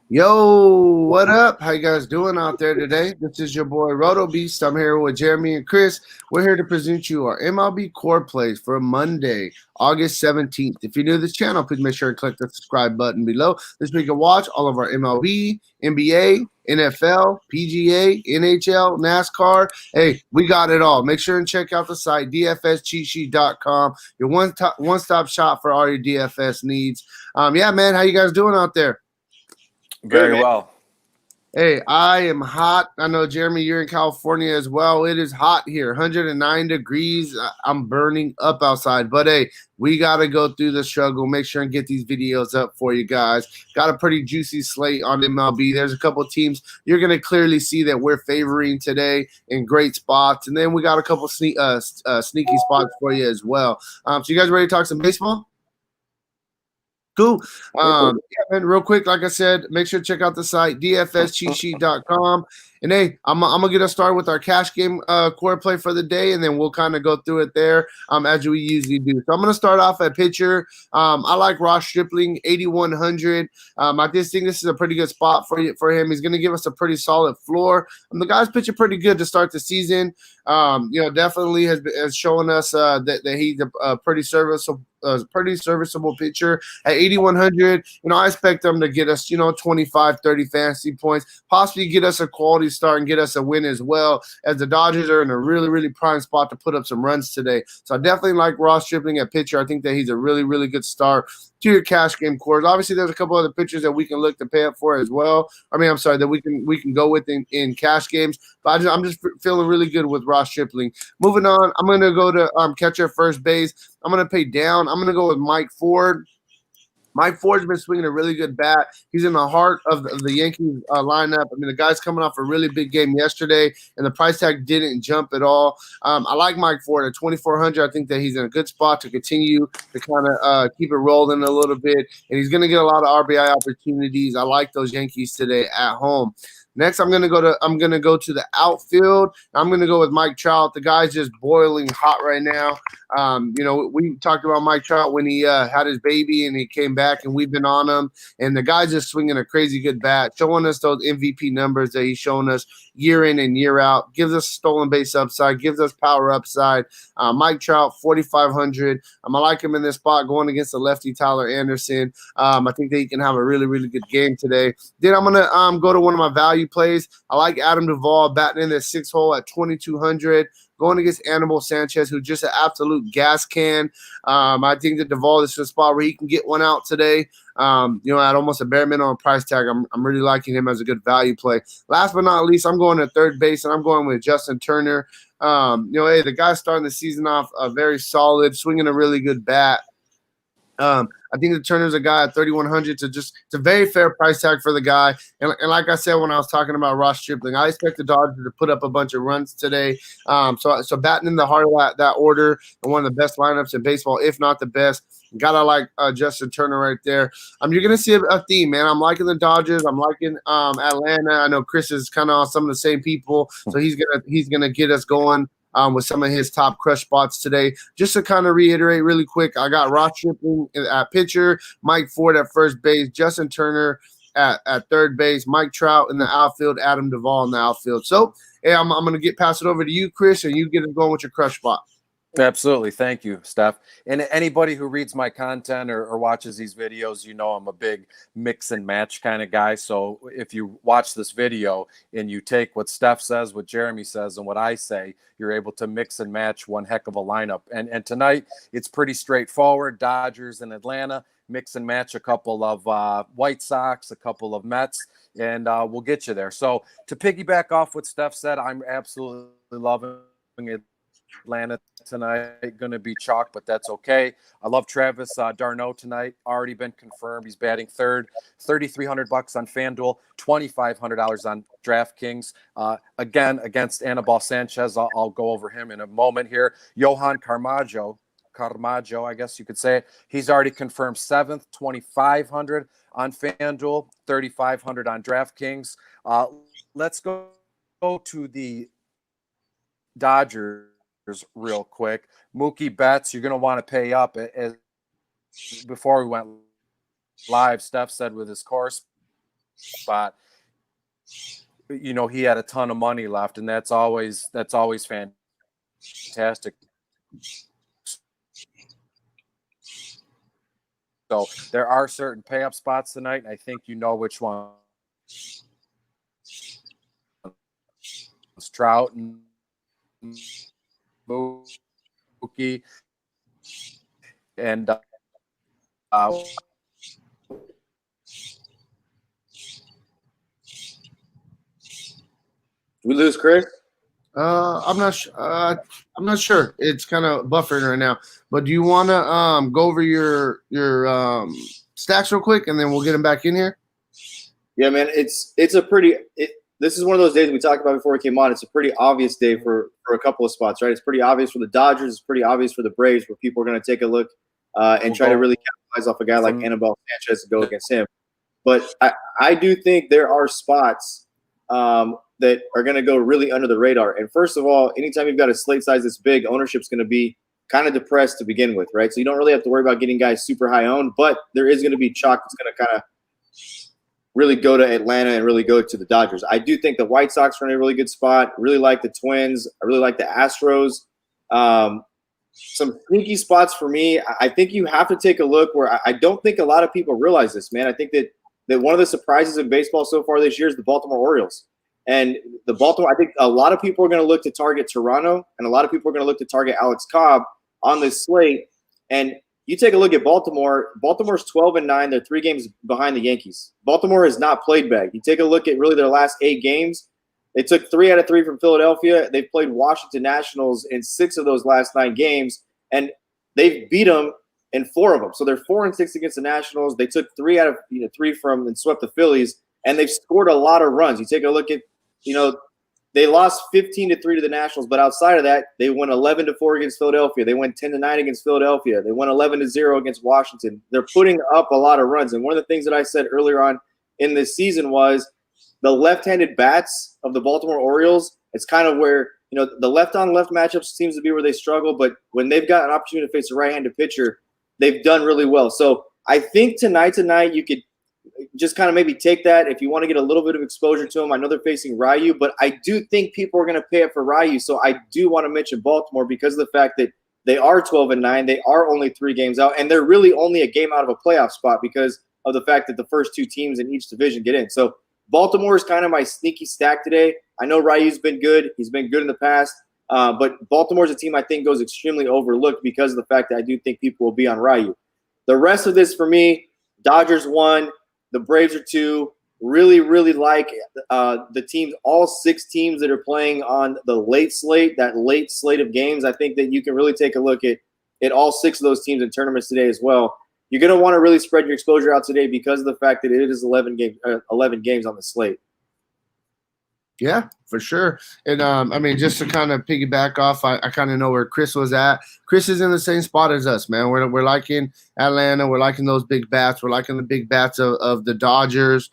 Yo, what up? How you guys doing out there today? This is your boy RotoBeast. I'm here with Jeremy and Chris. We're here to present you our MLB core plays for Monday, August 17th. If you're new to this channel, please make sure to click the subscribe button below. This way you can watch all of our MLB, NBA, NFL, PGA, NHL, NASCAR. Hey, we got it all. Make sure and check out the site, DfsCheatSheet.com, your one-stop shop for all your DFS needs. Yeah, man, how you guys doing out there? Very well. Hey, I am hot. I know, Jeremy, you're in California as well. It is hot here, 109 degrees. I'm burning up outside. But, hey, we got to go through the struggle. Make sure and get these videos up for you guys. Got a pretty juicy slate on MLB. There's a couple teams you're going to clearly see that we're favoring today in great spots. And then we got a couple sneaky spots for you as well. So you guys ready to talk some baseball? Cool. Yeah, man, real quick, like I said, make sure to check out the site, DfsCheatSheet.com. And hey, I'm gonna get us started with our cash game core play for the day, and then we'll kind of go through it there as we usually do. So I'm gonna start off at pitcher. I like Ross Stripling, 8,100. I just think this is a pretty good spot for him. He's gonna give us a pretty solid floor. The guy's pitching pretty good to start the season. Definitely has shown us that he's a pretty serviceable pitcher at 8,100. I expect them to get us 25, 30 fantasy points, possibly get us a quality start and get us a win as well, as the Dodgers are in a really, really prime spot to put up some runs today. So I definitely like Ross Stripling at pitcher. I think that he's a really, really good start to your cash game cores. Obviously, there's a couple other pitchers that we can look to pay up for as well. That we can go with in cash games. But I'm just feeling really good with Ross Stripling. Moving on, I'm going to go to catcher first base. I'm going to pay down. I'm going to go with Mike Ford. Mike Ford's been swinging a really good bat. He's in the heart of the Yankees lineup. The guy's coming off a really big game yesterday, and the price tag didn't jump at all. I like Mike Ford at 2,400. I think that he's in a good spot to continue to kind of keep it rolling a little bit, and he's going to get a lot of RBI opportunities. I like those Yankees today at home. Next, I'm gonna go to the outfield. I'm gonna go with Mike Trout. The guy's just boiling hot right now. We talked about Mike Trout when he had his baby and he came back, and we've been on him. And the guy's just swinging a crazy good bat, showing us those MVP numbers that he's showing us year in and year out. Gives us stolen base upside, gives us power upside. Mike Trout, 4,500. I like him in this spot going against the lefty Tyler Anderson. I think that he can have a really, really good game today. Then I'm gonna go to one of my value plays. I like Adam Duvall batting in the 6 hole at 2,200, going against Anibal Sanchez, who's just an absolute gas can. I think that Duvall is a spot where he can get one out today. At almost a bare minimum price tag. I'm really liking him as a good value play. Last but not least, I'm going to third base, and I'm going with Justin Turner. The guy's starting the season off very solid, swinging a really good bat. I think the Turner's a guy at 3,100 it's a very fair price tag for the guy. And like I said when I was talking about Ross Stripling, I expect the Dodgers to put up a bunch of runs today. So batting in the heart of that order and one of the best lineups in baseball, if not the best. Gotta like Justin Turner right there. You're gonna see a theme, man. I'm liking the Dodgers. I'm liking Atlanta. I know Chris is kind of on some of the same people, so he's gonna get us going with some of his top crush spots today. Just to kind of reiterate really quick, I got Ross Stripling at pitcher, Mike Ford at first base, Justin Turner at third base, Mike Trout in the outfield, Adam Duvall in the outfield. So, hey, I'm going to pass it over to you, Chris, and you get it going with your crush spot. Absolutely. Thank you, Steph. And anybody who reads my content or watches these videos, I'm a big mix and match kind of guy. So if you watch this video and you take what Steph says, what Jeremy says, and what I say, you're able to mix and match one heck of a lineup. And tonight, it's pretty straightforward. Dodgers and Atlanta, mix and match a couple of White Sox, a couple of Mets, and we'll get you there. So to piggyback off what Steph said, I'm absolutely loving it. Atlanta tonight, going to be chalk, but that's okay. I love Travis d'Arnaud tonight. Already been confirmed. He's batting third. $3,300 on FanDuel. $2,500 on DraftKings. Again against Anibal Sanchez. I'll go over him in a moment here. Johan Carmaggio, I guess you could say it. He's already confirmed 7th, 2,500 on FanDuel, 3,500 on DraftKings. Let's go to the Dodgers real quick. Mookie Betts, you're going to want to pay up. As before we went live, Steph said with his core spot, you know, he had a ton of money left, and that's always fantastic. So there are certain pay-up spots tonight, and I think you know which one. It's Trout and Mookie, and we lose Chris? I'm not sure. It's kind of buffering right now. But do you want to go over your stacks real quick, and then we'll get them back in here? Yeah, man. It's a pretty. This is one of those days we talked about before we came on. It's a pretty obvious day for a couple of spots, right? It's pretty obvious for the Dodgers. It's pretty obvious for the Braves, where people are going to take a look and try to really capitalize off a guy like Anibal Sanchez and go against him. But I do think there are spots that are going to go really under the radar. And first of all, anytime you've got a slate size this big, ownership's going to be kind of depressed to begin with, right? So you don't really have to worry about getting guys super high owned, but there is going to be chalk that's going to kind of really go to Atlanta and really go to the Dodgers. I do think the White Sox are in a really good spot. I really like the Twins. I really like the Astros. Some sneaky spots for me. I think you have to take a look where I don't think a lot of people realize this, man. I think that one of the surprises in baseball so far this year is the Baltimore Orioles. And I think a lot of people are going to look to target Toronto, and a lot of people are going to look to target Alex Cobb on this slate. And you take a look at Baltimore. Baltimore's 12-9. They're 3 games behind the Yankees. Baltimore has not played bad. You take a look at really their last 8 games. They took 3 out of 3 from Philadelphia. They've played Washington Nationals in 6 of those last 9 games, and they've beat them in 4 of them. So they're 4-6 against the Nationals. They took 3 out of 3 from and swept the Phillies, and they've scored a lot of runs. You take a look at they lost 15-3 to the Nationals, but outside of that, they won 11-4 against Philadelphia. They went 10-9 against Philadelphia. They won 11-0 against Washington. They're putting up a lot of runs. And one of the things that I said earlier on in this season was the left-handed bats of the Baltimore Orioles. It's kind of where the left-on-left matchup seems to be where they struggle, but when they've got an opportunity to face a right-handed pitcher, they've done really well. So I think tonight you could just kind of maybe take that if you want to get a little bit of exposure to them. I know they're facing Ryu, but I do think people are going to pay up for Ryu. So I do want to mention Baltimore because of the fact that they are 12-9. They are only 3 games out, and they're really only a game out of a playoff spot because of the fact that the first 2 teams in each division get in. So Baltimore is kind of my sneaky stack today. I know Ryu's been good. He's been good in the past. But Baltimore's a team I think goes extremely overlooked because of the fact that I do think people will be on Ryu. The rest of this for me, Dodgers 1. The Braves are 2. Really, really like the teams, all 6 teams that are playing on the late slate, that late slate of games. I think that you can really take a look at all 6 of those teams in tournaments today as well. You're going to want to really spread your exposure out today because of the fact that it is 11 games on the slate. Yeah, for sure. And I mean, just to kind of piggyback off, I kind of know where Chris was at. Chris is in the same spot as us, man. We're liking Atlanta. We're liking those big bats. We're liking the big bats of the Dodgers.